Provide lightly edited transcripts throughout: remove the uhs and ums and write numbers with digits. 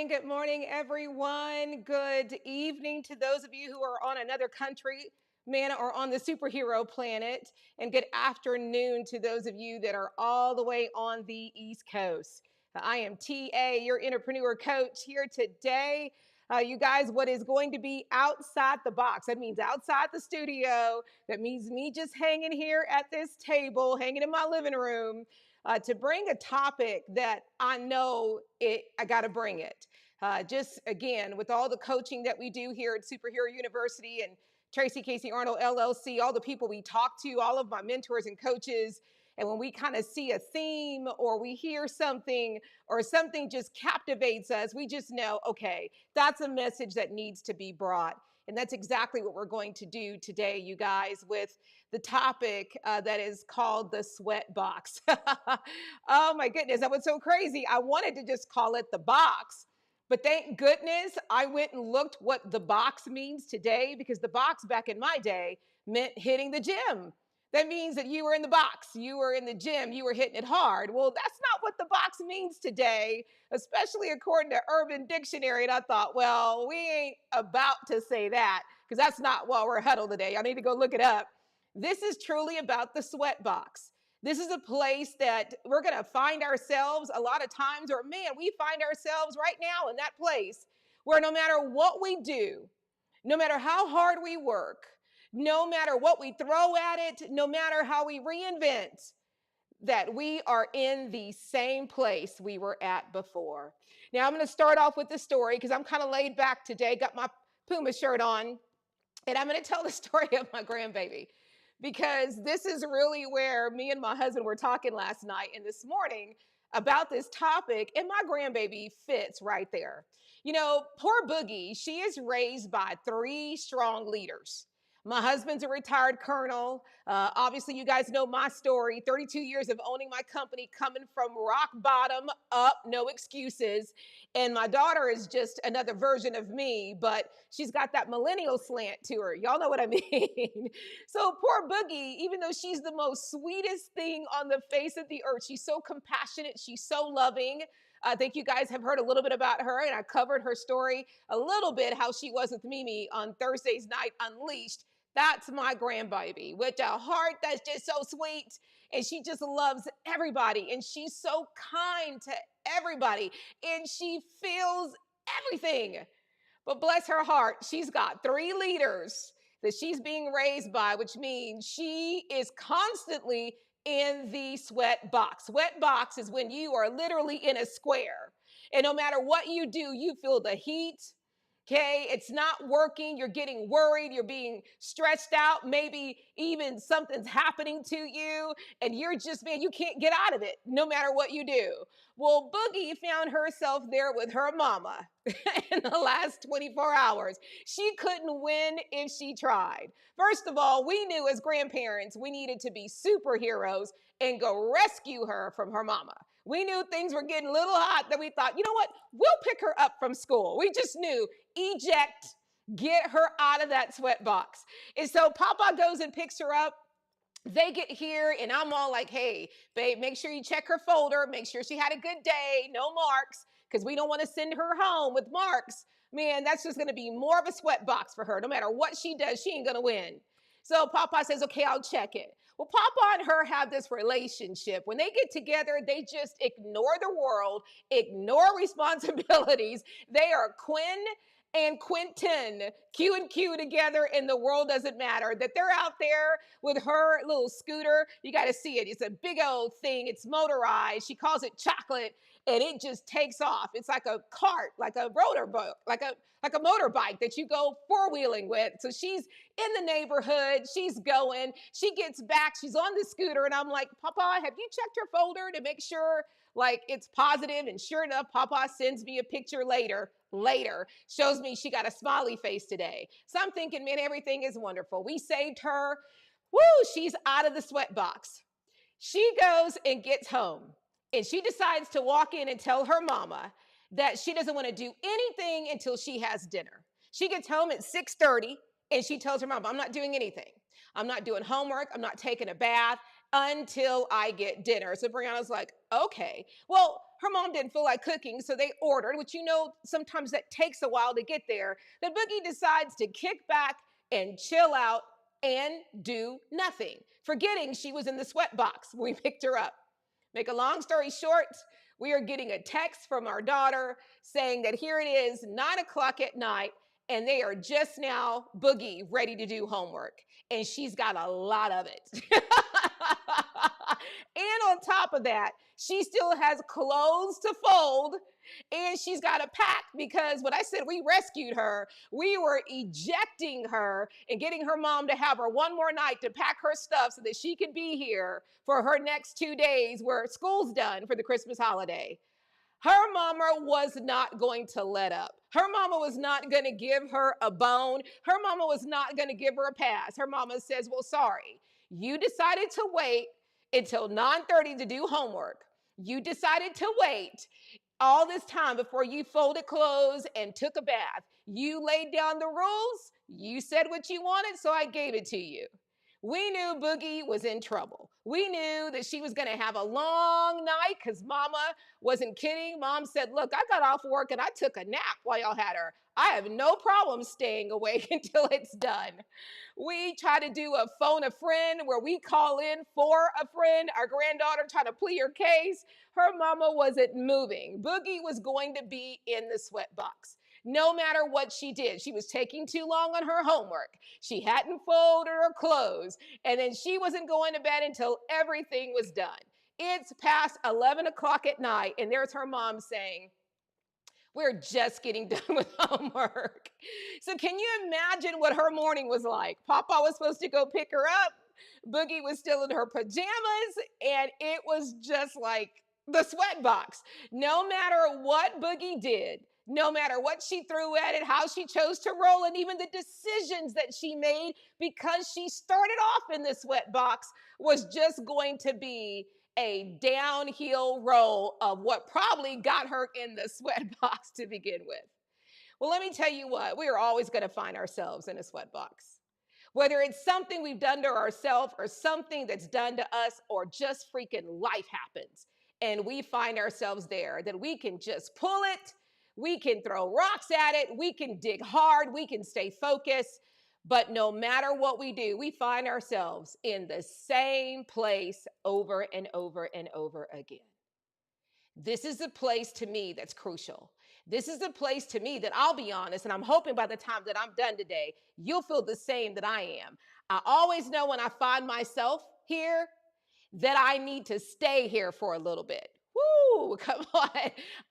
Good morning, everyone. Good evening to those of you who are on another country, man, or on the superhero planet. And good afternoon to those of you that are all the way on the East Coast. I am TA, your Interpreneur coach here today. You guys, what is going to be outside the box? That means outside the studio. That means me just hanging here at this table, hanging in my living room. To bring a topic that I know I got to bring it. Just again, with all the coaching that we do here at Superhero University and Casey-Arnold LLC, all the people we talk to, all of my mentors and coaches, and when we kind of see a theme or we hear something or something just captivates us, we just know, okay, that's a message that needs to be brought. And that's exactly what we're going to do today, you guys, with the topic that is called the sweat box. Oh my goodness, that was so crazy. I wanted to just call it the box, but thank goodness I went and looked what the box means today, because the box back in my day meant hitting the gym. That means that you were in the box, you were in the gym, you were hitting it hard. Well, that's not what the box means today, especially according to Urban Dictionary. And I thought, well, we ain't about to say that, because that's not why we're huddled today. I need to go look it up. This is truly about the sweat box. This is a place that we're going to find ourselves a lot of times, or man, we find ourselves right now in that place where no matter what we do, no matter how hard we work, no matter what we throw at it, no matter how we reinvent, that we are in the same place we were at before. Now, I'm going to start off with the story because I'm kind of laid back today, got my Puma shirt on, and I'm going to tell the story of my grandbaby because this is really where me and my husband were talking last night and this morning about this topic, and my grandbaby fits right there. You know, poor Boogie, she is raised by three strong leaders. My husband's a retired colonel. Obviously, you guys know my story, 32 years of owning my company, coming from rock bottom up, no excuses. And my daughter is just another version of me, but she's got that millennial slant to her. Y'all know what I mean? So poor Boogie, even though she's the most sweetest thing on the face of the earth, she's so compassionate, she's so loving. I think you guys have heard a little bit about her, and I covered her story a little bit, how she was with Mimi on Thursday's night Unleashed. That's my grandbaby with a heart that's just so sweet. And she just loves everybody. And she's so kind to everybody. And she feels everything. But bless her heart, she's got three leaders that she's being raised by, which means she is constantly in the sweat box. Sweat box is when you are literally in a square. And no matter what you do, you feel the heat. Okay, it's not working. You're getting worried. You're being stretched out. Maybe even something's happening to you, and you're just, man, you can't get out of it no matter what you do. Well, Boogie found herself there with her mama in the last 24 hours. She couldn't win if she tried. First of all, we knew as grandparents we needed to be superheroes and go rescue her from her mama. We knew things were getting a little hot that we thought, you know what, we'll pick her up from school. We just knew, eject, get her out of that sweat box. And so Papa goes and picks her up. They get here, and I'm all like, hey, babe, make sure you check her folder. Make sure she had a good day, no marks, because we don't want to send her home with marks. Man, that's just going to be more of a sweat box for her. No matter what she does, she ain't going to win. So Papa says, okay, I'll check it. Well, Papa and her have this relationship. When they get together, they just ignore the world, ignore responsibilities. They are Quinn and Quentin, Q and Q together, and the world doesn't matter. That they're out there with her little scooter. You got to see it. It's a big old thing. It's motorized. She calls it chocolate, and it just takes off. It's like a cart, like a rotor boat, like a motorbike that you go four-wheeling with. So she's in the neighborhood. She's going. She gets back. She's on the scooter, and I'm like, Papa, have you checked her folder to make sure like it's positive? And sure enough, Papa sends me a picture later, shows me she got a smiley face today. So I'm thinking, man, everything is wonderful. We saved her. Woo, she's out of the sweat box. She goes and gets home, and she decides to walk in and tell her mama that she doesn't want to do anything until she has dinner. She gets home at 6:30, and she tells her mama, I'm not doing anything. I'm not doing homework. I'm not taking a bath until I get dinner. So Brianna's like, okay. Well, her mom didn't feel like cooking, so they ordered, which you know sometimes that takes a while to get there. The Boogie decides to kick back and chill out and do nothing, forgetting she was in the sweat box when we picked her up. Make a long story short, we are getting a text from our daughter saying that here it is, 9 o'clock at night, and they are just now, Boogie, ready to do homework. And she's got a lot of it. And on top of that, she still has clothes to fold, and she's got to pack, because when I said we rescued her, we were ejecting her and getting her mom to have her one more night to pack her stuff so that she could be here for her next 2 days where school's done for the Christmas holiday. Her mama was not going to let up. Her mama was not going to give her a bone. Her mama was not going to give her a pass. Her mama says, well, sorry, you decided to wait until 9:30 to do homework. You decided to wait all this time before you folded clothes and took a bath. You laid down the rules. You said what you wanted, so I gave it to you. We knew Boogie was in trouble. We knew that she was going to have a long night because Mama wasn't kidding. Mom said, "Look, I got off work and I took a nap while y'all had her. I have no problem staying awake until it's done." We try to do a phone a friend where we call in for a friend. Our granddaughter trying to plead her case. Her mama wasn't moving. Boogie was going to be in the sweat box. No matter what she did, she was taking too long on her homework. She hadn't folded her clothes, and then she wasn't going to bed until everything was done. It's past 11 o'clock at night, and there's her mom saying, "We're just getting done with homework." So can you imagine what her morning was like? Papa was supposed to go pick her up. Boogie was still in her pajamas, and it was just like the sweat box. No matter what Boogie did, no matter what she threw at it, how she chose to roll, and even the decisions that she made because she started off in the sweat box was just going to be a downhill roll of what probably got her in the sweat box to begin with. Well, let me tell you what, we are always going to find ourselves in a sweat box. Whether it's something we've done to ourselves or something that's done to us or just freaking life happens and we find ourselves there, that we can just pull it, we can throw rocks at it, we can dig hard, we can stay focused, but no matter what we do, we find ourselves in the same place over and over and over again. This is a place to me that's crucial. This is a place to me that, I'll be honest, and I'm hoping by the time that I'm done today, you'll feel the same that I am. I always know when I find myself here that I need to stay here for a little bit. Woo, come on.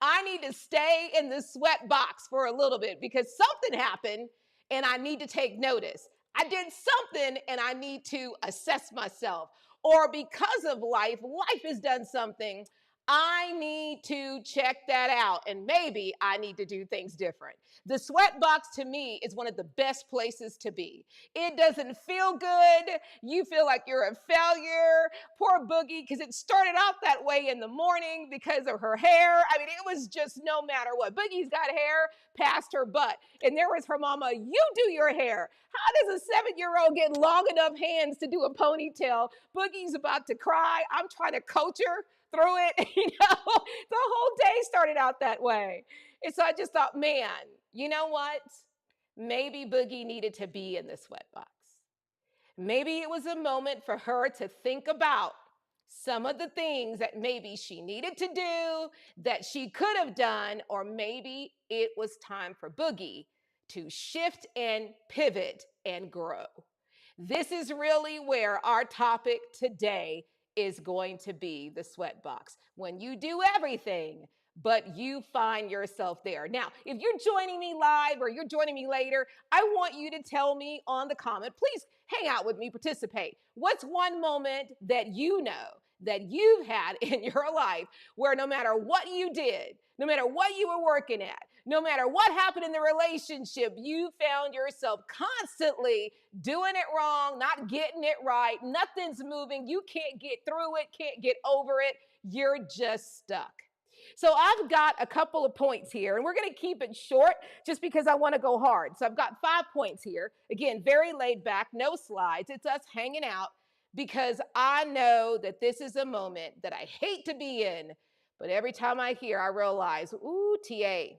I need to stay in the sweat box for a little bit because something happened and I need to take notice. I did something and I need to assess myself. Or because of life, life has done something. I need to check that out and maybe I need to do things different. The sweat box to me is one of the best places to be. It doesn't feel good. You feel like you're a failure. Poor Boogie, because it started out that way in the morning because of her hair. I mean, it was just no matter what. Boogie's got hair past her butt. And there was her mama, "You do your hair." How does a 7-year-old get long enough hands to do a ponytail? Boogie's about to cry. I'm trying to coach her through it. The whole day started out that way. And so I just thought, man, you know what? Maybe Boogie needed to be in the sweat box. Maybe it was a moment for her to think about some of the things that maybe she needed to do, that she could have done, or maybe it was time for Boogie to shift and pivot and grow. This is really where our topic today is going to be, the sweat box. When you do everything, but you find yourself there. Now, if you're joining me live or you're joining me later, I want you to tell me on the comment. Please hang out with me, participate. What's one moment that you know that you've had in your life where no matter what you did, no matter what you were working at, no matter what happened in the relationship, you found yourself constantly doing it wrong, not getting it right, nothing's moving, you can't get through it, can't get over it, you're just stuck. So I've got a couple of points here, and we're going to keep it short just because I want to go hard. So I've got 5 points here. Again, very laid back, no slides. It's us hanging out because I know that this is a moment that I hate to be in, but every time I hear, I realize, ooh, TA,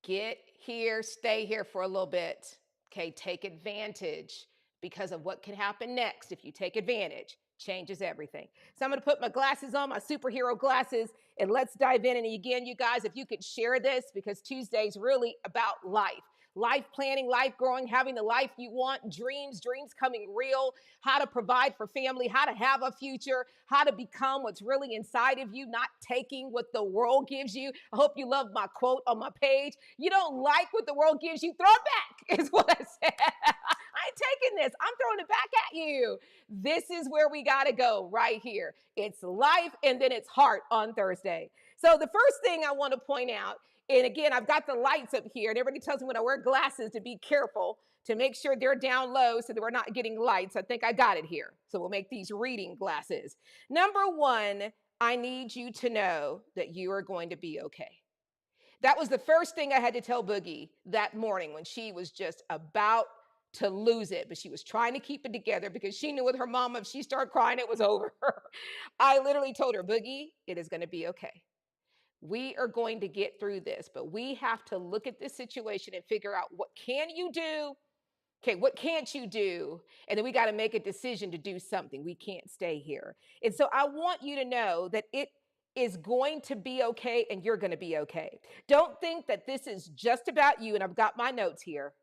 get here, stay here for a little bit. Okay, take advantage because of what can happen next if you take advantage. Changes everything. So I'm going to put my glasses on, my superhero glasses, and let's dive in. And again, you guys, if you could share this, because Tuesday's really about life. Life planning, life growing, having the life you want, dreams coming real, how to provide for family, how to have a future, how to become what's really inside of you, not taking what the world gives you. I hope you love my quote on my page. You don't like what the world gives you, throw it back, is what I said. I ain't taking this. I'm throwing it back at you. This is where we got to go right here. It's life and then it's heart on Thursday. So the first thing I want to point out, and again, I've got the lights up here, and everybody tells me when I wear glasses to be careful, to make sure they're down low so that we're not getting lights. I think I got it here. So we'll make these reading glasses. Number one, I need you to know that you are going to be okay. That was the first thing I had to tell Boogie that morning when she was just about to lose it, but she was trying to keep it together because she knew with her mama, if she started crying, it was over. I literally told her, Boogie, it is going to be okay. We are going to get through this, but we have to look at this situation and figure out what can you do. Okay, what can't you do? And then we got to make a decision to do something. We can't stay here. And so I want you to know that it is going to be okay and you're going to be okay. Don't think that this is just about you. And I've got my notes here.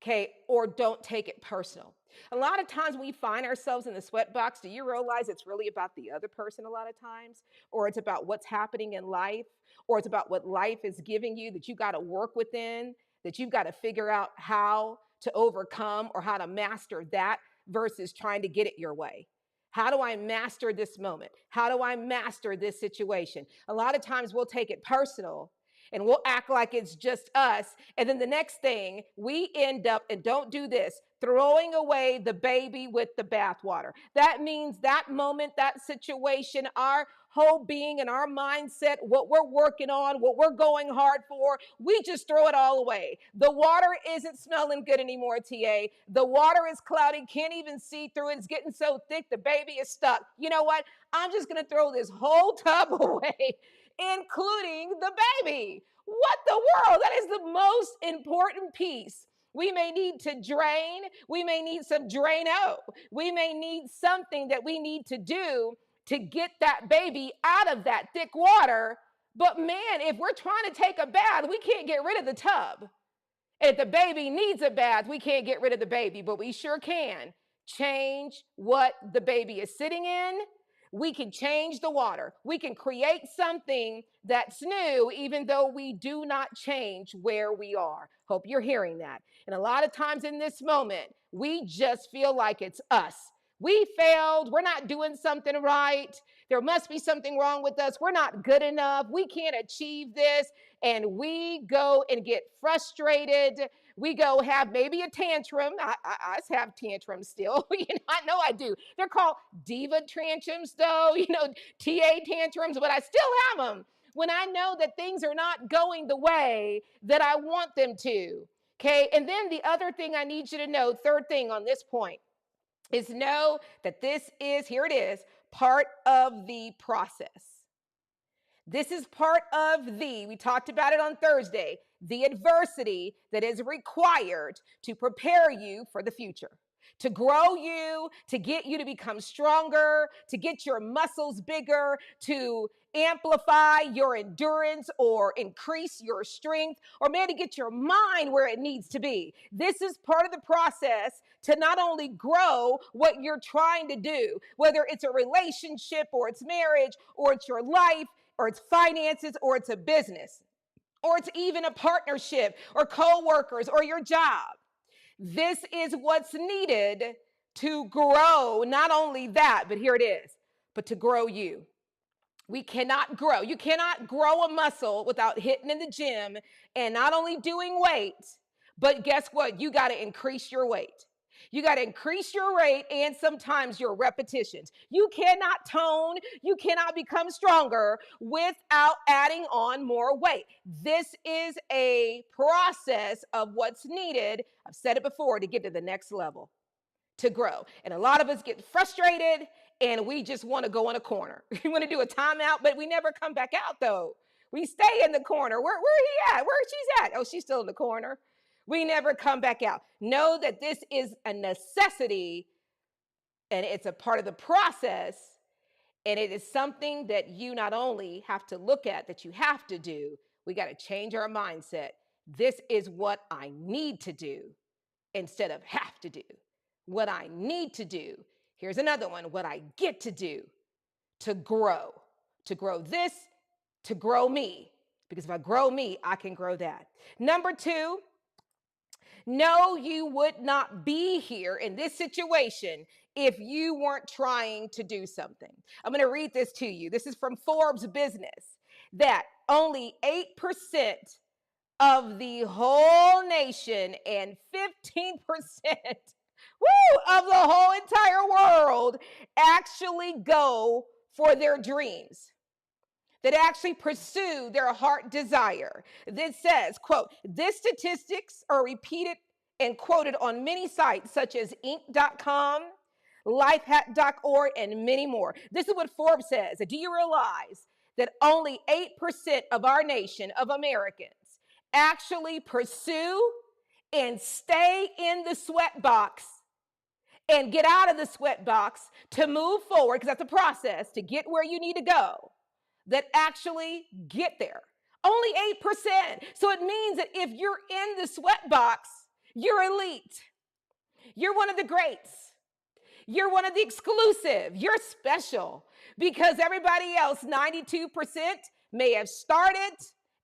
Okay, or don't take it personal. A lot of times we find ourselves in the sweatbox. Do you realize it's really about the other person a lot of times? Or it's about what's happening in life, or it's about what life is giving you that you got to work within, that you've got to figure out how to overcome or how to master that versus trying to get it your way. How do I master this moment? How do I master this situation? A lot of times we'll take it personal and we'll act like it's just us. And then the next thing, we end up, and don't do this, throwing away the baby with the bathwater. That means that moment, that situation, our whole being and our mindset, what we're working on, what we're going hard for, we just throw it all away. The water isn't smelling good anymore, TA. The water is cloudy, can't even see through it. It's getting so thick, the baby is stuck. You know what? I'm just going to throw this whole tub away, including the baby. What the world? That is the most important piece. We may need to drain. We may need some Drano. We may need something that we need to do to get that baby out of that thick water. But man, if we're trying to take a bath, we can't get rid of the tub. If the baby needs a bath, we can't get rid of the baby, but we sure can change what the baby is sitting in. We can change the water. We can create something that's new, even though we do not change where we are. Hope you're hearing that. And a lot of times in this moment, we just feel like it's us. We failed. We're not doing something right. There must be something wrong with us. We're not good enough. We can't achieve this. And we go and get frustrated. We go have maybe a tantrum. I have tantrums still. I know I do. They're called diva tantrums, though, TA tantrums, but I still have them when I know that things are not going the way that I want them to. Okay. And then the other thing I need you to know, third thing on this point, is know that this is, here it is, part of the process. This is part of we talked about it on Thursday, the adversity that is required to prepare you for the future, to grow you, to get you to become stronger, to get your muscles bigger, to amplify your endurance or increase your strength, or maybe get your mind where it needs to be. This is part of the process to not only grow what you're trying to do, whether it's a relationship or it's marriage or it's your life, or it's finances, or it's a business, or it's even a partnership, or co-workers, or your job. This is what's needed to grow, not only that, but here it is, but to grow you. We cannot grow. You cannot grow a muscle without hitting in the gym and not only doing weight, but guess what? You got to increase your weight. You got to increase your rate and sometimes your repetitions. You cannot tone, you cannot become stronger without adding on more weight. This is a process of what's needed, I've said it before, to get to the next level, to grow. And a lot of us get frustrated and we just want to go in a corner. We want to do a timeout, but we never come back out though. We stay in the corner. Where he at? Where she's at? Oh, she's still in the corner. We never come back out. Know that this is a necessity and it's a part of the process. And it is something that you not only have to look at, that you have to do. We got to change our mindset. This is what I need to do instead of have to do. What I need to do. Here's another one. What I get to do to grow. To grow this, to grow me. Because if I grow me, I can grow that. Number 2, no, you would not be here in this situation if you weren't trying to do something. I'm going to read this to you. This is from Forbes Business, that only 8% of the whole nation and 15% of the whole entire world actually go for their dreams, that actually pursue their heart desire. This says, quote, "This statistics are repeated and quoted on many sites such as Inc.com, lifehack.org, and many more. This is what Forbes says. Do you realize that only 8% of our nation, of Americans, actually pursue and stay in the sweat box and get out of the sweat box to move forward, because that's a process to get where you need to go, that actually get there? Only 8%. So it means that if you're in the sweat box, you're elite. You're one of the greats. You're one of the exclusive. You're special, because everybody else, 92%, may have started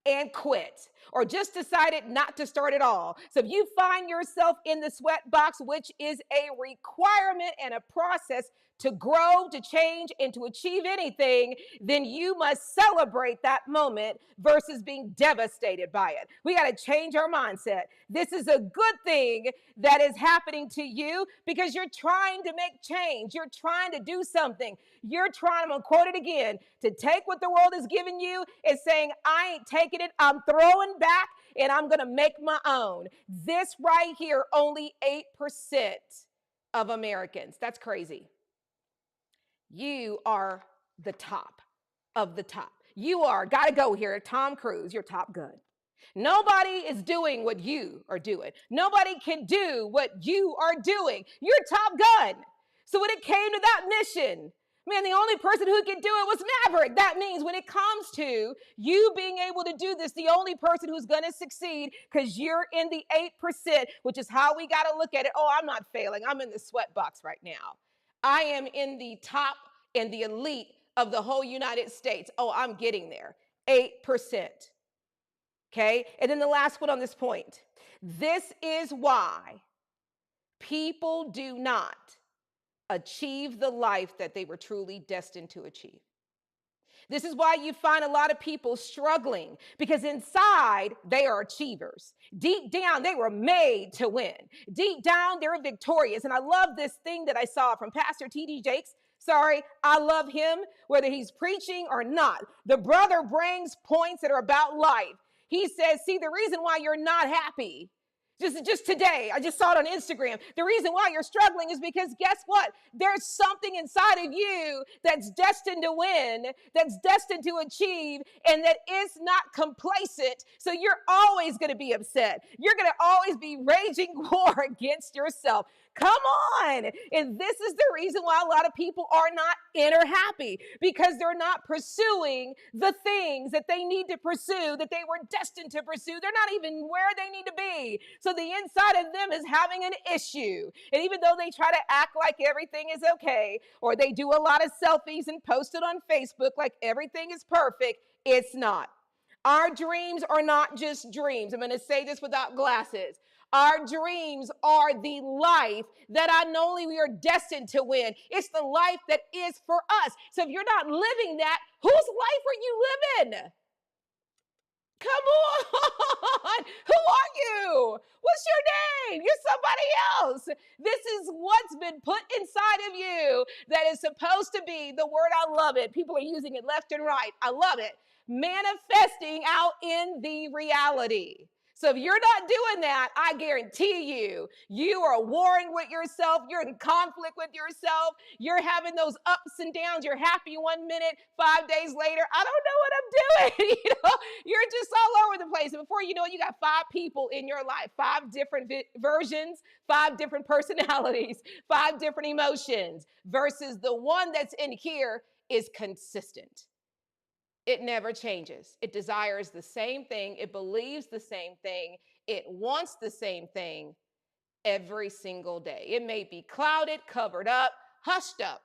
and quit, or just decided not to start at all. So if you find yourself in the sweat box, which is a requirement and a process to grow, to change, and to achieve anything, then you must celebrate that moment versus being devastated by it. We got to change our mindset. This is a good thing that is happening to you, because you're trying to make change. You're trying to do something. You're trying, I'm going to quote it again, to take what the world has given you and saying, I ain't taking it, I'm throwing back, and I'm going to make my own. This right here, only 8% of Americans. That's crazy. You are the top of the top. You are, gotta go here, Tom Cruise, you're Top Gun. Nobody is doing what you are doing. Nobody can do what you are doing. You're Top Gun. So when it came to that mission, man, the only person who could do it was Maverick. That means when it comes to you being able to do this, the only person who's going to succeed, because you're in the 8%, which is how we got to look at it. Oh, I'm not failing. I'm in the sweat box right now. I am in the top and the elite of the whole United States. Oh, I'm getting there. 8%. Okay? And then the last one on this point. This is why people do not achieve the life that they were truly destined to achieve. This is why you find a lot of people struggling, because inside they are achievers. Deep down, they were made to win. Deep down, they're victorious. And I love this thing that I saw from Pastor T.D. Jakes. Sorry, I love him, whether he's preaching or not. The brother brings points that are about life. He says, see, the reason why you're not happy, just today, I just saw it on Instagram. The reason why you're struggling is because guess what? There's something inside of you that's destined to win, that's destined to achieve, and that is not complacent. So you're always going to be upset. You're going to always be raging war against yourself. Come on. And this is the reason why a lot of people are not inner happy, because they're not pursuing the things that they need to pursue, that they were destined to pursue. They're not even where they need to be. So the inside of them is having an issue. And even though they try to act like everything is okay, or they do a lot of selfies and post it on Facebook like everything is perfect, it's not. Our dreams are not just dreams. I'm going to say this without glasses. Our dreams are the life that I know only we are destined to win. It's the life that is for us. So if you're not living that, whose life are you living? Come on. Who are you? What's your name? You're somebody else. This is what's been put inside of you that is supposed to be the word. I love it. People are using it left and right. I love it. Manifesting out in the reality. So if you're not doing that, I guarantee you, you are warring with yourself. You're in conflict with yourself. You're having those ups and downs. You're happy 1 minute, 5 days later, I don't know what I'm doing. You're just all over the place. And before you know it, you got 5 people in your life, 5 different versions, 5 different personalities, 5 different emotions, versus the one that's in here is consistent. It never changes. It desires the same thing. It believes the same thing. It wants the same thing every single day. It may be clouded, covered up, hushed up,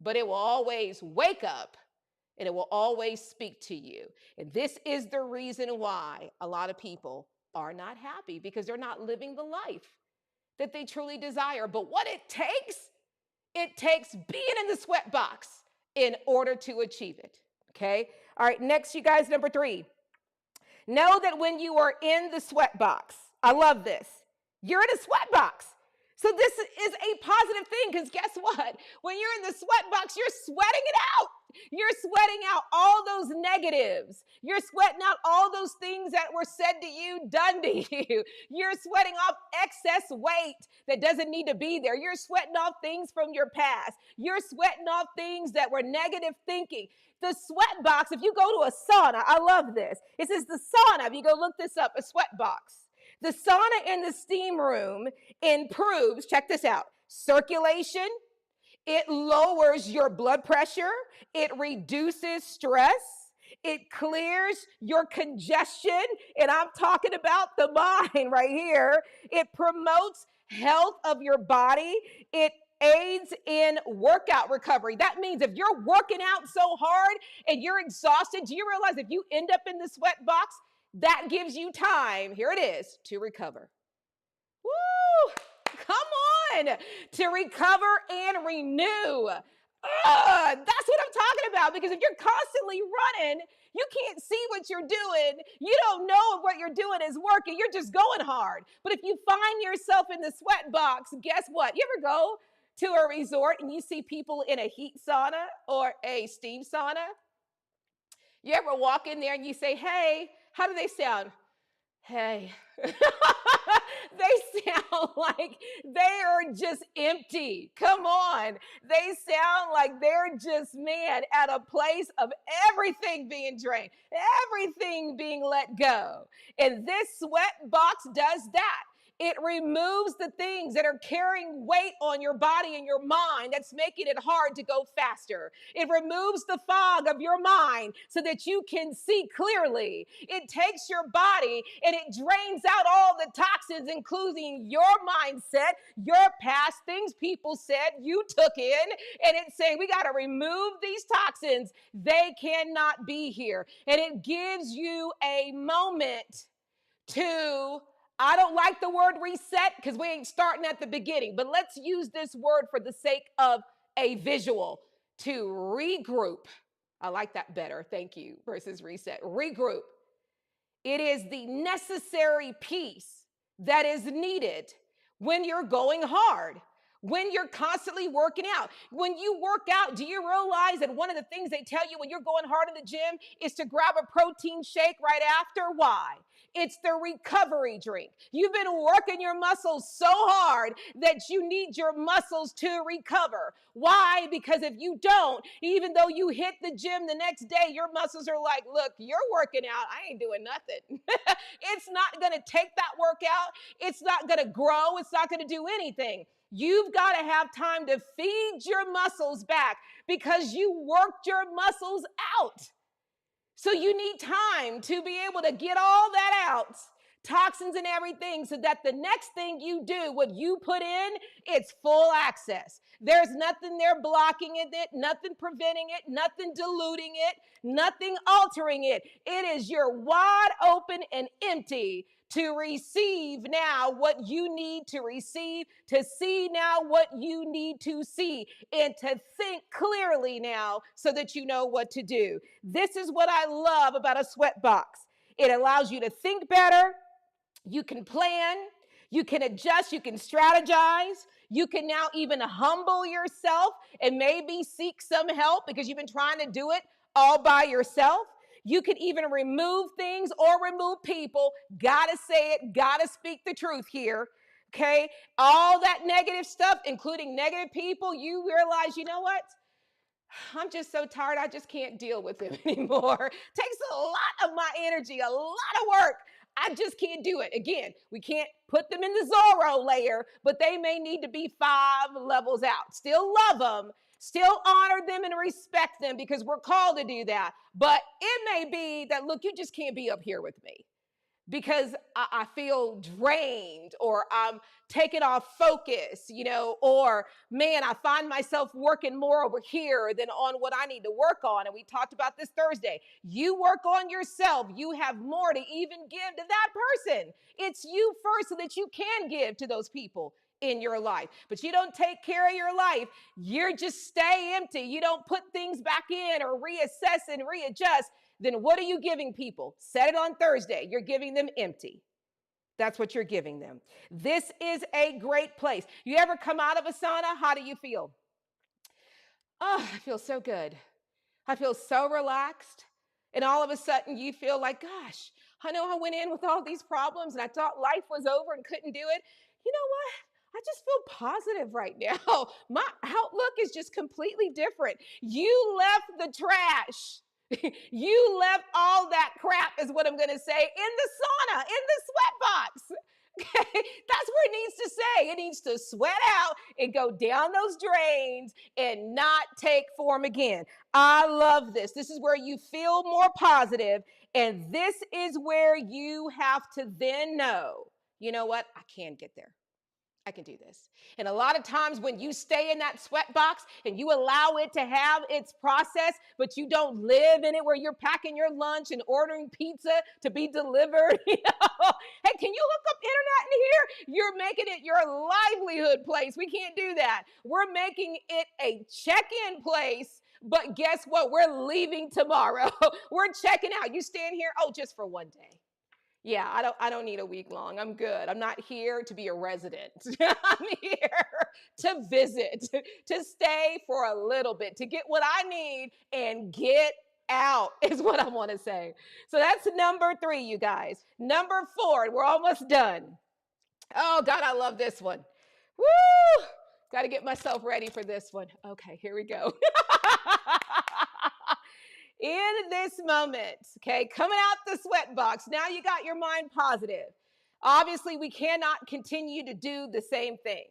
but it will always wake up and it will always speak to you. And this is the reason why a lot of people are not happy, because they're not living the life that they truly desire. But what it takes being in the sweat box in order to achieve it. Okay? All right, next, you guys, number 3. Know that when you are in the sweat box, I love this. You're in a sweat box. So this is a positive thing because guess what? When you're in the sweat box, you're sweating it out. You're sweating out all those negatives. You're sweating out all those things that were said to you, done to you. You're sweating off excess weight that doesn't need to be there. You're sweating off things from your past. You're sweating off things that were negative thinking. The sweat box, if you go to a sauna, I love this. It says the sauna, if you go look this up, a sweat box. The sauna in the steam room improves, check this out, circulation. It lowers your blood pressure. It reduces stress. It clears your congestion. And I'm talking about the mind right here. It promotes health of your body. It aids in workout recovery. That means if you're working out so hard and you're exhausted, do you realize if you end up in the sweat box, that gives you time, here it is, to recover. Woo! Come on! To recover and renew. That's what I'm talking about, because if you're constantly running, you can't see what you're doing. You don't know if what you're doing is working. You're just going hard. But if you find yourself in the sweat box, guess what? You ever go to a resort and you see people in a heat sauna or a steam sauna? You ever walk in there and you say, hey, how do they sound? Hey. They sound like they are just empty. Come on. They sound like they're just, man, at a place of everything being drained, everything being let go. And this sweat box does that. It removes the things that are carrying weight on your body and your mind that's making it hard to go faster. It removes the fog of your mind so that you can see clearly. It takes your body and it drains out all the toxins, including your mindset, your past, things people said you took in, and it's saying we got to remove these toxins. They cannot be here. And it gives you a moment to, I don't like the word reset because we ain't starting at the beginning, but let's use this word for the sake of a visual, to regroup. I like that better, thank you, versus reset. Regroup. It is the necessary piece that is needed when you're going hard, when you're constantly working out. When you work out, do you realize that one of the things they tell you when you're going hard in the gym is to grab a protein shake right after? Why? It's the recovery drink. You've been working your muscles so hard that you need your muscles to recover. Why? Because if you don't, even though you hit the gym the next day, your muscles are like, look, you're working out. I ain't doing nothing. It's not going to take that workout. It's not going to grow. It's not going to do anything. You've got to have time to feed your muscles back because you worked your muscles out. So you need time to be able to get all that out, toxins and everything, so that the next thing you do, what you put in, it's full access. There's nothing there blocking it, nothing preventing it, nothing diluting it, nothing altering it. It is you're wide open and empty to receive now what you need to receive, to see now what you need to see, and to think clearly now so that you know what to do. This is what I love about a sweat box. It allows you to think better. You can plan. You can adjust. You can strategize. You can now even humble yourself and maybe seek some help because you've been trying to do it all by yourself. You can even remove things or remove people. Gotta say it, gotta speak the truth here, okay? All that negative stuff, including negative people, you realize, you know what? I'm just so tired, I just can't deal with them anymore. Takes a lot of my energy, a lot of work. I just can't do it. Again, we can't put them in the Zorro layer, but they may need to be 5 levels out. Still love them. Still honor them and respect them because we're called to do that. But it may be that, look, you just can't be up here with me because I feel drained, or I'm taking off focus, or man, I find myself working more over here than on what I need to work on. And we talked about this Thursday. You work on yourself. You have more to even give to that person. It's you first so that you can give to those people in your life. But you don't take care of your life. You're just stay empty. You don't put things back in or reassess and readjust. Then what are you giving people? Said it on Thursday. You're giving them empty. That's what you're giving them. This is a great place. You ever come out of a sauna? How do you feel? Oh, I feel so good. I feel so relaxed. And all of a sudden you feel like, gosh, I know I went in with all these problems and I thought life was over and couldn't do it. You know what? I just feel positive right now. My outlook is just completely different. You left the trash. You left all that crap, is what I'm going to say, in the sauna, in the sweat box. Okay, that's where it needs to say. It needs to sweat out and go down those drains and not take form again. I love this. This is where you feel more positive, and this is where you have to then know, you know what? I can get there. I can do this. And a lot of times when you stay in that sweat box and you allow it to have its process, but you don't live in it where you're packing your lunch and ordering pizza to be delivered, hey, can you look up internet in here? You're making it your livelihood place. We can't do that. We're making it a check-in place. But guess what? We're leaving tomorrow. We're checking out. You stand here, just for one day. Yeah, I don't need a week long. I'm good. I'm not here to be a resident. I'm here to visit, to stay for a little bit, to get what I need and get out is what I want to say. So that's number 3, you guys. Number 4, and we're almost done. Oh, God, I love this one. Woo! Got to get myself ready for this one. Okay, here we go. In this moment, okay, coming out the sweat box, now you got your mind positive. Obviously, we cannot continue to do the same thing.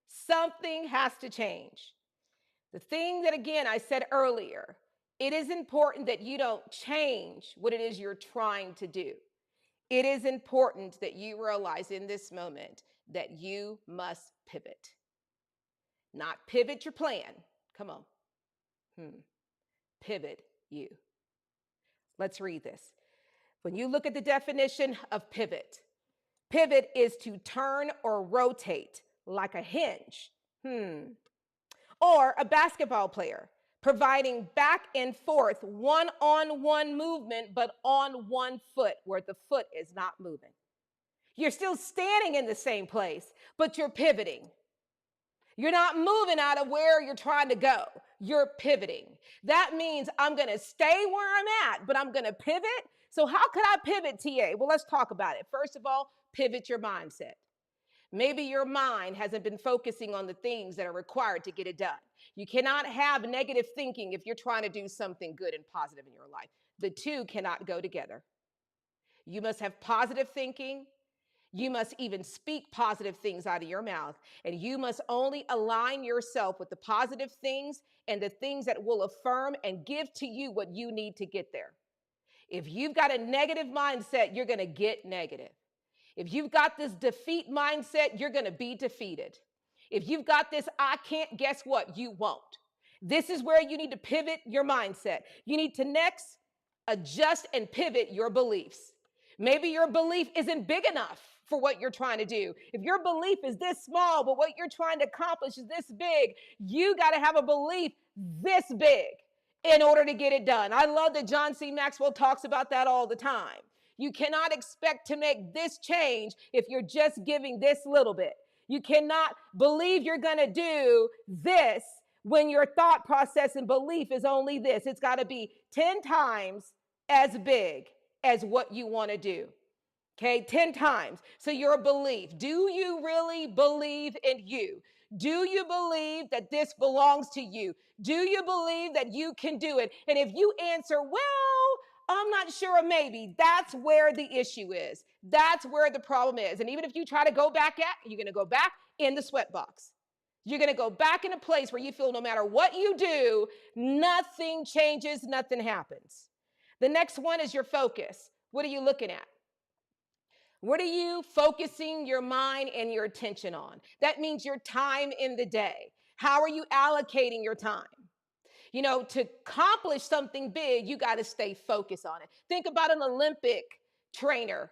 Something has to change. The thing that, again, I said earlier, it is important that you don't change what it is you're trying to do. It is important that you realize in this moment that you must pivot. Not pivot your plan. Come on. Pivot you. Let's read this. When you look at the definition of pivot, pivot is to turn or rotate like a hinge. Or a basketball player, providing back and forth one-on-one movement, but on one foot where the foot is not moving. You're still standing in the same place, but you're pivoting. You're not moving out of where you're trying to go. You're pivoting. That means I'm going to stay where I'm at, but I'm going to pivot. So how could I pivot, TA? Well, let's talk about it. First of all, pivot your mindset. Maybe your mind hasn't been focusing on the things that are required to get it done. You cannot have negative thinking if you're trying to do something good and positive in your life. The two cannot go together. You must have positive thinking. You must even speak positive things out of your mouth, and you must only align yourself with the positive things and the things that will affirm and give to you what you need to get there. If you've got a negative mindset, you're going to get negative. If you've got this defeat mindset, you're going to be defeated. If you've got this, I can't, guess what? You won't. This is where you need to pivot your mindset. You need to next adjust and pivot your beliefs. Maybe your belief isn't big enough for what you're trying to do. If your belief is this small, but what you're trying to accomplish is this big, you got to have a belief this big in order to get it done. I love that John C. Maxwell talks about that all the time. You cannot expect to make this change if you're just giving this little bit. You cannot believe you're going to do this when your thought process and belief is only this. It's got to be 10 times as big as what you want to do. Okay, 10 times. So your belief. Do you really believe in you? Do you believe that this belongs to you? Do you believe that you can do it? And if you answer, well, I'm not sure, or maybe, that's where the issue is. That's where the problem is. And even if you try to go back you're going to go back in the sweat box. You're going to go back in a place where you feel no matter what you do, nothing changes, nothing happens. The next one is your focus. What are you looking at? What are you focusing your mind and your attention on? That means your time in the day. How are you allocating your time? You know, to accomplish something big, you got to stay focused on it. Think about an Olympic trainer.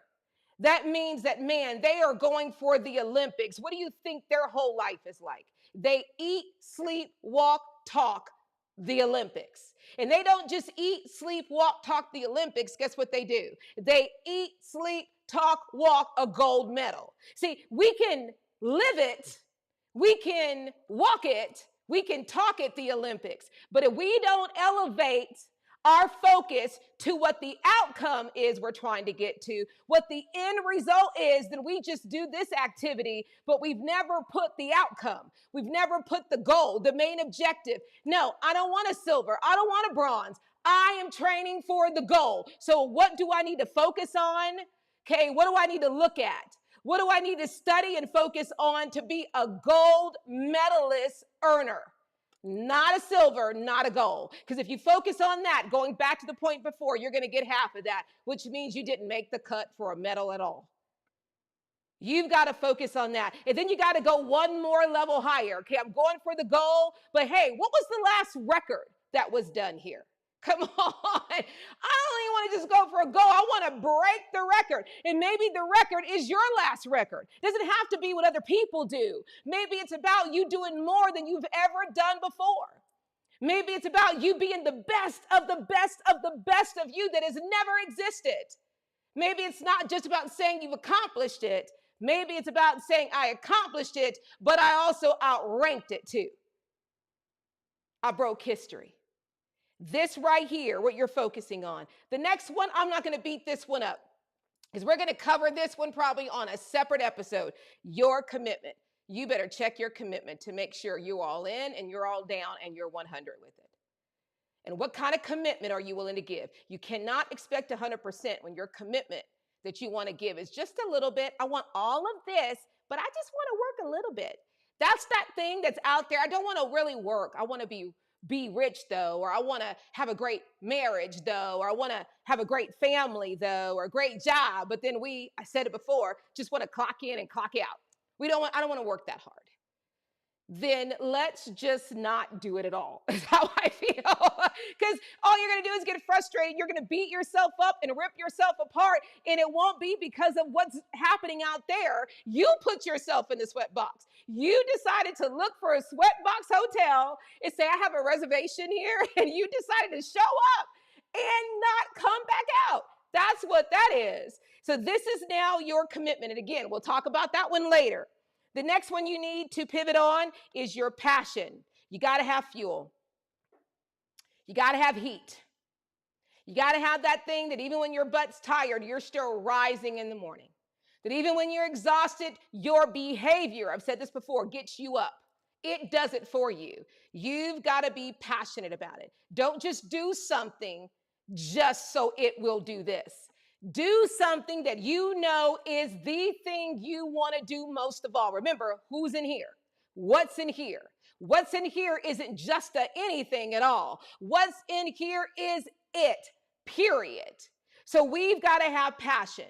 That means that, man, they are going for the Olympics. What do you think their whole life is like? They eat, sleep, walk, talk the Olympics. And they don't just eat, sleep, walk, talk the Olympics. Guess what they do? They eat, sleep, talk, walk a gold medal. See, we can live it, we can walk it, we can talk at the Olympics. But if we don't elevate our focus to what the outcome is we're trying to get to, what the end result is, then we just do this activity, but we've never put the outcome. We've never put the goal, the main objective. No, I don't want a silver. I don't want a bronze. I am training for the goal. So what do I need to focus on? Okay, what do I need to look at? What do I need to study and focus on to be a gold medalist earner? Not a silver, not a gold. Because if you focus on that, going back to the point before, you're going to get half of that, which means you didn't make the cut for a medal at all. You've got to focus on that. And then you got to go one more level higher. Okay, I'm going for the goal, but hey, what was the last record that was done here? Come on. I don't even want to just go for a goal. I want to break the record. And maybe the record is your last record. It doesn't have to be what other people do. Maybe it's about you doing more than you've ever done before. Maybe it's about you being the best of the best of the best of you that has never existed. Maybe it's not just about saying you've accomplished it. Maybe it's about saying I accomplished it, but I also outranked it too. I broke history. This right here, what you're focusing on. The next one, I'm not going to beat this one up because we're going to cover this one probably on a separate episode. Your commitment. You better check your commitment to make sure you're all in and you're all down and you're 100 with it. And what kind of commitment are you willing to give? You cannot expect 100% when your commitment that you want to give is just a little bit. I want all of this, but I just want to work a little bit. That's that thing that's out there. I don't want to really work. I want to be rich though, or I want to have a great marriage though, or I want to have a great family though, or a great job. But then I said it before, just want to clock in and clock out. I don't want to work that hard. Then let's just not do it at all. Is how I feel. Because all you're going to do is get frustrated. You're going to beat yourself up and rip yourself apart. And it won't be because of what's happening out there. You put yourself in the sweat box. You decided to look for a sweatbox hotel and say, I have a reservation here. And you decided to show up and not come back out. That's what that is. So this is now your commitment. And again, we'll talk about that one later. The next one you need to pivot on is your passion. You got to have fuel. You got to have heat. You got to have that thing that even when your butt's tired, you're still rising in the morning. That even when you're exhausted, your behavior, I've said this before, gets you up. It does it for you. You've got to be passionate about it. Don't just do something just so it will do this. Do something that you know is the thing you want to do most of all. Remember, who's in here? What's in here? What's in here isn't just anything at all. What's in here is it, period. So we've got to have passion.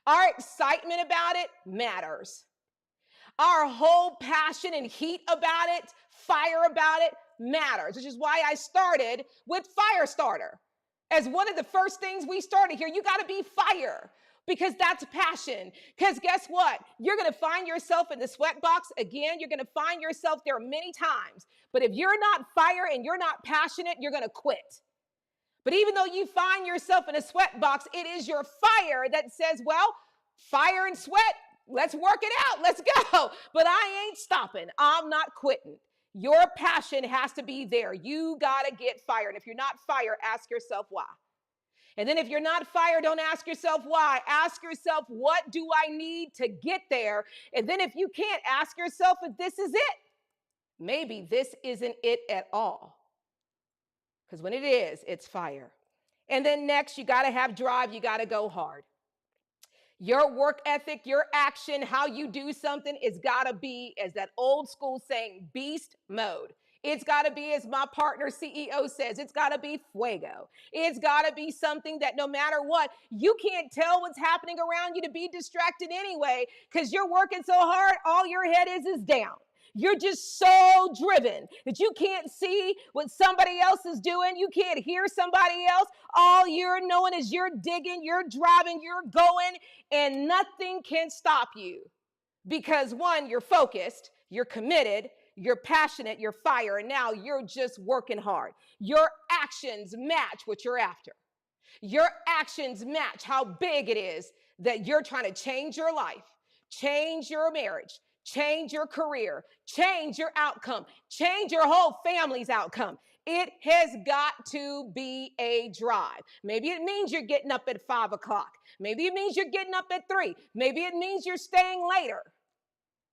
Our excitement about it matters. Our whole passion and heat about it, fire about it matters, which is why I started with Firestarter. As one of the first things we started here, you got to be fire because that's passion. Because guess what? You're going to find yourself in the sweat box again. You're going to find yourself there many times. But if you're not fire and you're not passionate, you're going to quit. But even though you find yourself in a sweat box, it is your fire that says, well, fire and sweat, let's work it out. Let's go. But I ain't stopping. I'm not quitting. Your passion has to be there. You got to get fired. If you're not fired, ask yourself why. And then if you're not fired, don't ask yourself why. Ask yourself, what do I need to get there? And then if you can't, ask yourself if this is it. Maybe this isn't it at all. Because when it is, it's fire. And then next, you got to have drive. You got to go hard. Your work ethic, your action, how you do something is got to be, as that old school saying, beast mode. It's got to be, as my partner CEO says, it's got to be fuego. It's got to be something that no matter what, you can't tell what's happening around you to be distracted anyway because you're working so hard, all your head is down. You're just so driven that you can't see what somebody else is doing. You can't hear somebody else. All you're knowing is you're digging, you're driving, you're going, and nothing can stop you. Because one, you're focused, you're committed, you're passionate, you're fire, and now you're just working hard. Your actions match what you're after. Your actions match how big it is that you're trying to change your life, change your marriage, change your career, change your outcome, change your whole family's outcome. It has got to be a drive. Maybe it means you're getting up at 5 o'clock. Maybe it means you're getting up at 3. Maybe it means you're staying later.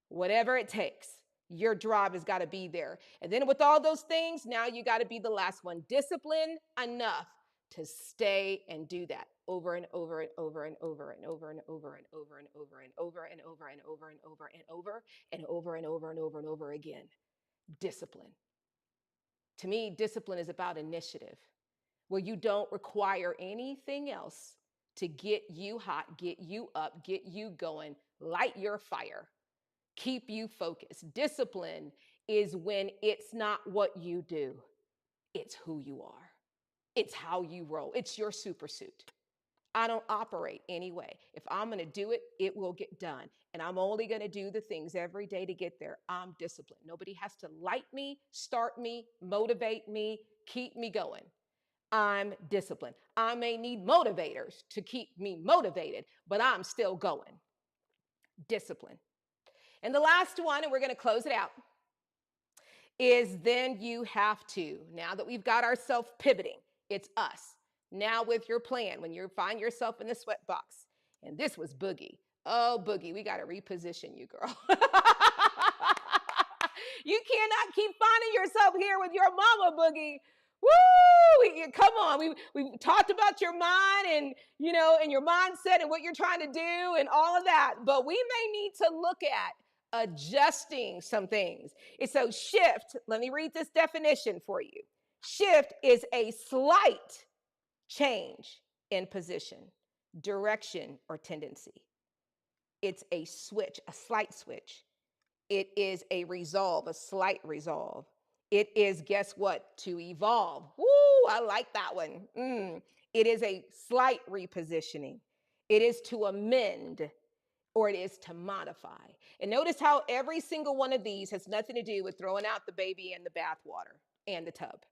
Whatever it takes, your drive has got to be there. And then with all those things, now you got to be the last one. Discipline enough to stay and do that over and over and over and over and over and over and over and over and over and over and over and over and over and over and over and over and over again. Discipline. To me, discipline is about initiative, where you don't require anything else to get you hot, get you up, get you going, light your fire, keep you focused. Discipline is when it's not what you do, it's who you are. It's how you roll. It's your super suit. I don't operate anyway. If I'm going to do it, it will get done. And I'm only going to do the things every day to get there. I'm disciplined. Nobody has to light me, start me, motivate me, keep me going. I'm disciplined. I may need motivators to keep me motivated, but I'm still going. Discipline. And the last one, and we're going to close it out, is then you have to, now that we've got ourselves pivoting, it's us. Now with your plan, when you find yourself in the sweat box, and this was Boogie. Oh, Boogie, we got to reposition you, girl. You cannot keep finding yourself here with your mama, Boogie. Woo! Come on. We talked about your mind and, and your mindset and what you're trying to do and all of that. But we may need to look at adjusting some things. And so shift, let me read this definition for you. Shift is a slight change in position, direction, or tendency. It's a switch, a slight switch. It is a resolve, a slight resolve. It is, guess what? To evolve. Woo, I like that one. It is a slight repositioning. It is to amend, or it is to modify. And notice how every single one of these has nothing to do with throwing out the baby in the bathwater and the tub.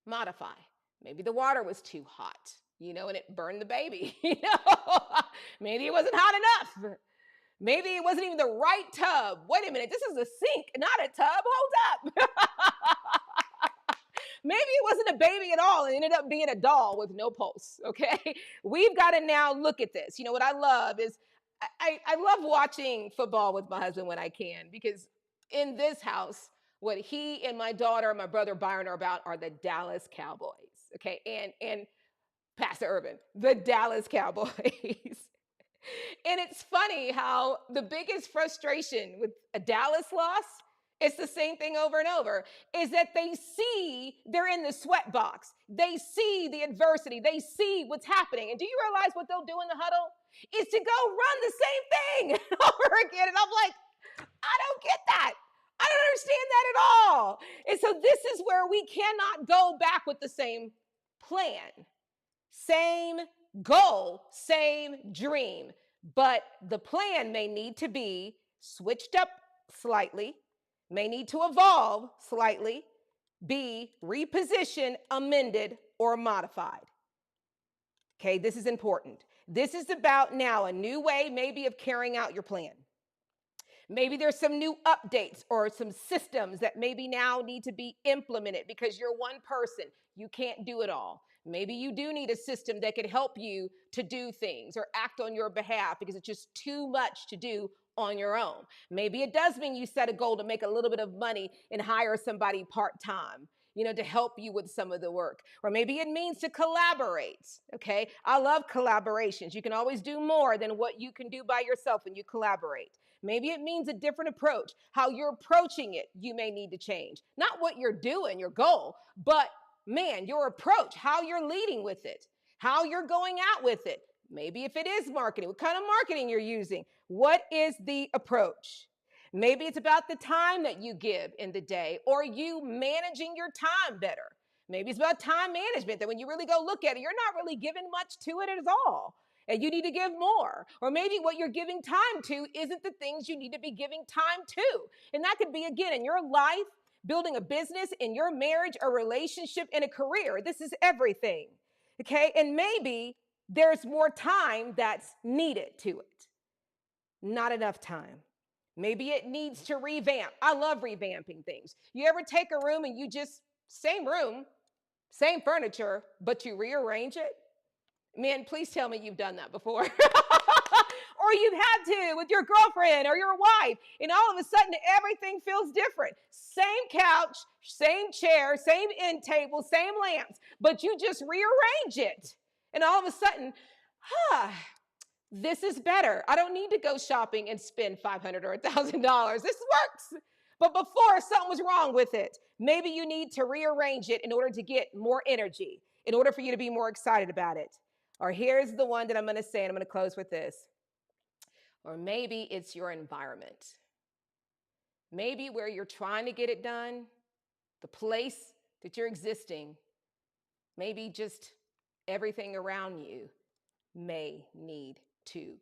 Modify. Maybe the water was too hot, and it burned the baby. Maybe it wasn't hot enough. Maybe it wasn't even the right tub. Wait a minute, this is a sink, not a tub. Hold up. Maybe it wasn't a baby at all and ended up being a doll with no pulse, okay? We've got to now look at this. What I love is I love watching football with my husband when I can, because in this house, what he and my daughter and my brother Byron are about are the Dallas Cowboys, okay? And Pastor Urban, the Dallas Cowboys. And it's funny how the biggest frustration with a Dallas loss, it's the same thing over and over, is that they see they're in the sweat box. They see the adversity. They see what's happening. And do you realize what they'll do in the huddle? Is to go run the same thing over again. And I'm like, I don't get that. I don't understand that at all. And so this is where we cannot go back with the same plan. Same goal, same dream, but the plan may need to be switched up slightly, may need to evolve slightly, be repositioned, amended, or modified. Okay, this is important. This is about now a new way maybe of carrying out your plan. Maybe there's some new updates or some systems that maybe now need to be implemented because you're one person. You can't do it all. Maybe you do need a system that could help you to do things or act on your behalf because it's just too much to do on your own. Maybe it does mean you set a goal to make a little bit of money and hire somebody part-time, to help you with some of the work. Or maybe it means to collaborate, okay? I love collaborations. You can always do more than what you can do by yourself when you collaborate. Maybe it means a different approach. How you're approaching it, you may need to change. Not what you're doing, your goal, but your approach, how you're leading with it, how you're going out with it. Maybe if it is marketing, what kind of marketing you're using? What is the approach? Maybe it's about the time that you give in the day or you managing your time better. Maybe it's about time management, that when you really go look at it, you're not really giving much to it at all. and you need to give more. Or maybe what you're giving time to isn't the things you need to be giving time to. And that could be, again, in your life, building a business, in your marriage, a relationship, in a career. This is everything. Okay? And maybe there's more time that's needed to it. Not enough time. Maybe it needs to revamp. I love revamping things. You ever take a room and you just, same room, same furniture, but you rearrange it? Man, please tell me you've done that before. Or you've had to with your girlfriend or your wife, and all of a sudden everything feels different. Same couch, same chair, same end table, same lamps, but you just rearrange it. And all of a sudden, this is better. I don't need to go shopping and spend $500 or $1,000. This works. But before, something was wrong with it. Maybe you need to rearrange it in order to get more energy, in order for you to be more excited about it. Or here's the one that I'm going to say, and I'm going to close with this. Or maybe it's your environment. Maybe where you're trying to get it done, the place that you're existing, maybe just everything around you may need to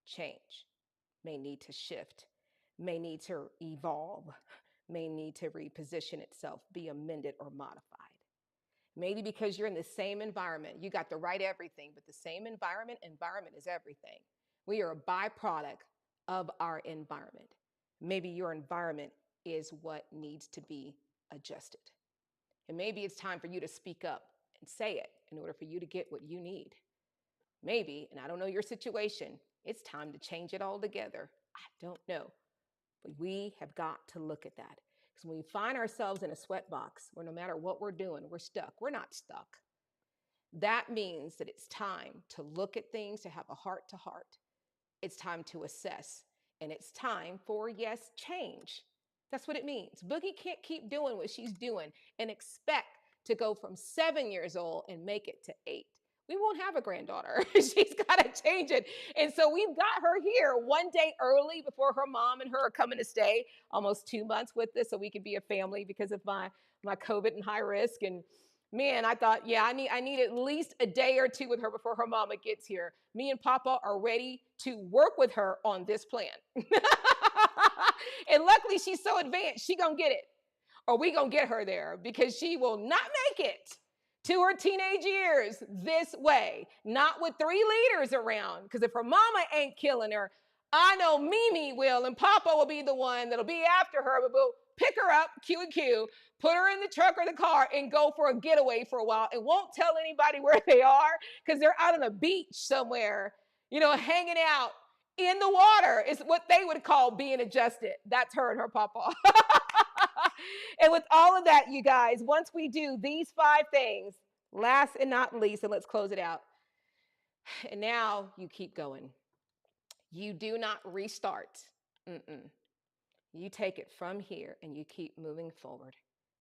change, may need to shift, may need to evolve, may need to reposition itself, be amended or modified. Maybe because you're in the same environment, you got the right everything, but the same environment is everything. We are a byproduct of our environment. Maybe your environment is what needs to be adjusted. And maybe it's time for you to speak up and say it in order for you to get what you need. Maybe, and I don't know your situation, it's time to change it all together. I don't know. But we have got to look at that. Because when we find ourselves in a sweatbox where no matter what we're doing, we're stuck. We're not stuck. That means that it's time to look at things, to have a heart to heart. It's time to assess. And it's time for, yes, change. That's what it means. Boogie can't keep doing what she's doing and expect to go from 7 years old and make it to 8. We won't have a granddaughter. She's got to change it. And so we've got her here one day early before her mom and her are coming to stay almost 2 months with us so we could be a family because of my COVID and high risk. And man, I thought, yeah, I need at least a day or two with her before her mama gets here. Me and Papa are ready to work with her on this plan. And luckily she's so advanced, she gonna get it. Or we gonna get her there because she will not make it to her teenage years this way. Not with 3 leaders around. Because if her mama ain't killing her, I know Mimi will, and Papa will be the one that'll be after her, but we'll pick her up, Q&Q, put her in the truck or the car, and go for a getaway for a while, and won't tell anybody where they are because they're out on a beach somewhere, hanging out in the water is what they would call being adjusted. That's her and her Papa. And with all of that, you guys, once we do these 5 things, last and not least, and let's close it out. And now you keep going. You do not restart. You take it from here and you keep moving forward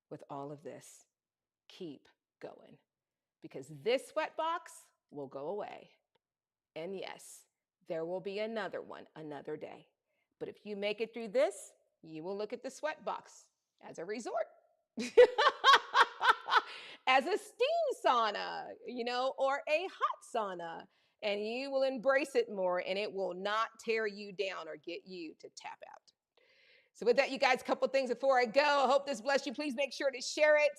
with all of this. Keep going. Because this sweatbox will go away. And yes, there will be another one another day. But if you make it through this, you will look at the sweatbox as a resort. As a steam sauna, or a hot sauna. And you will embrace it more, and it will not tear you down or get you to tap out. So with that, you guys, a couple things before I go. I hope this blessed you. Please make sure to share it.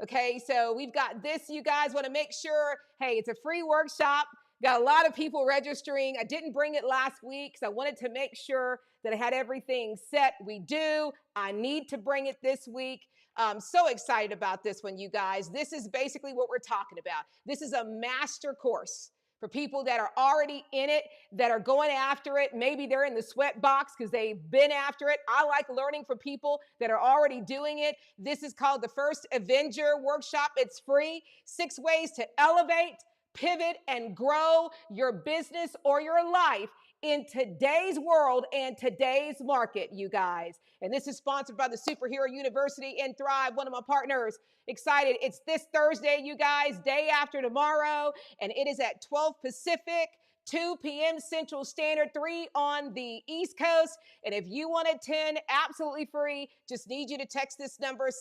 Okay, so we've got this. You guys want to make sure, hey, it's a free workshop. Got a lot of people registering. I didn't bring it last week because I wanted to make sure that I had everything set. We do. I need to bring it this week. I'm so excited about this one, you guys. This is basically what we're talking about. This is a master course for people that are already in it, that are going after it. Maybe they're in the sweat box because they've been after it. I like learning from people that are already doing it. This is called the First Avenger Workshop. It's free. 6 ways to elevate, pivot, and grow your business or your life in today's world and today's market, you guys. And this is sponsored by the Superhero University and Thrive, one of my partners. Excited. It's this Thursday, you guys, day after tomorrow, and it is at 12 Pacific, 2 p.m. Central Standard, 3 on the East Coast. And if you want to attend, absolutely free. Just need you to text this number,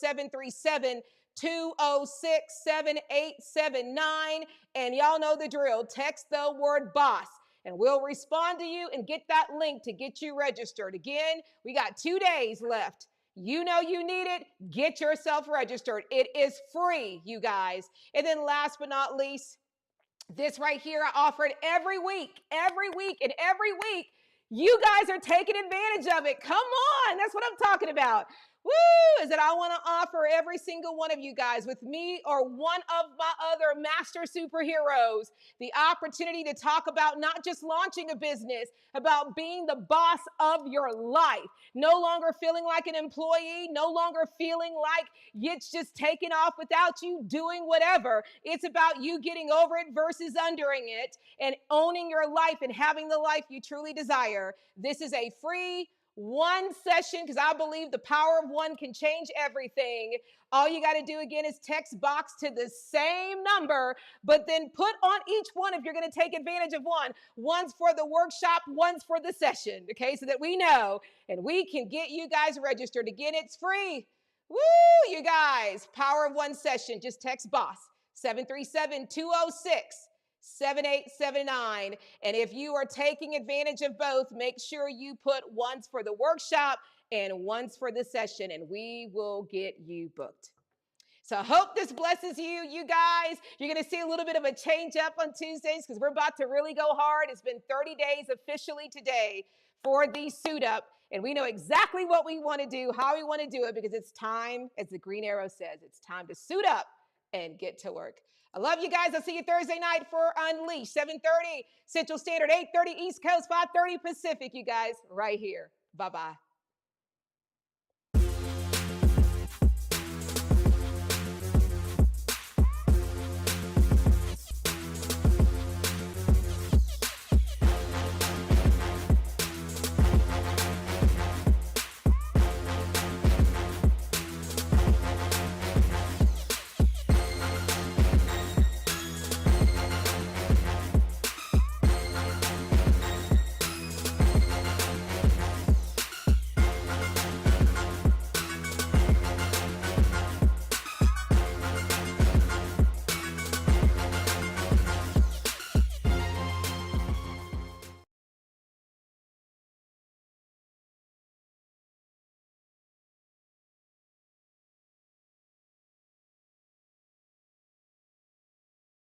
206-7879. And y'all know the drill. Text the word boss and we'll respond to you and get that link to get you registered. Again, we got 2 days left. You know you need it. Get yourself registered. It is free, you guys. And then last but not least, this right here, I offer it every week, and every week, you guys are taking advantage of it. Come on, that's what I'm talking about. Woo, is that I want to offer every single one of you guys with me or one of my other master superheroes the opportunity to talk about not just launching a business, about being the boss of your life. No longer feeling like an employee, no longer feeling like it's just taking off without you doing whatever. It's about you getting over it versus undering it and owning your life and having the life you truly desire. This is a free one session because I believe the power of one can change everything. All you got to do again is text box to the same number, but then put on each one if you're going to take advantage of one. One's for the workshop, one's for the session, okay, so that we know and we can get you guys registered. Again, it's free. Woo, you guys, power of one session. Just text boss 737-206-7879. And if you are taking advantage of both, make sure you put one's for the workshop and one's for the session, and we will get you booked. So I hope this blesses you, you guys. You're going to see a little bit of a change up on Tuesdays because we're about to really go hard. It's been 30 days officially today for the suit up, and we know exactly what we want to do, how we want to do it, because it's time, as the green arrow says, it's time to suit up and get to work. I love you guys. I'll see you Thursday night for Unleash, 7:30 Central Standard, 8:30 East Coast, 5:30 Pacific, you guys, right here. Bye-bye.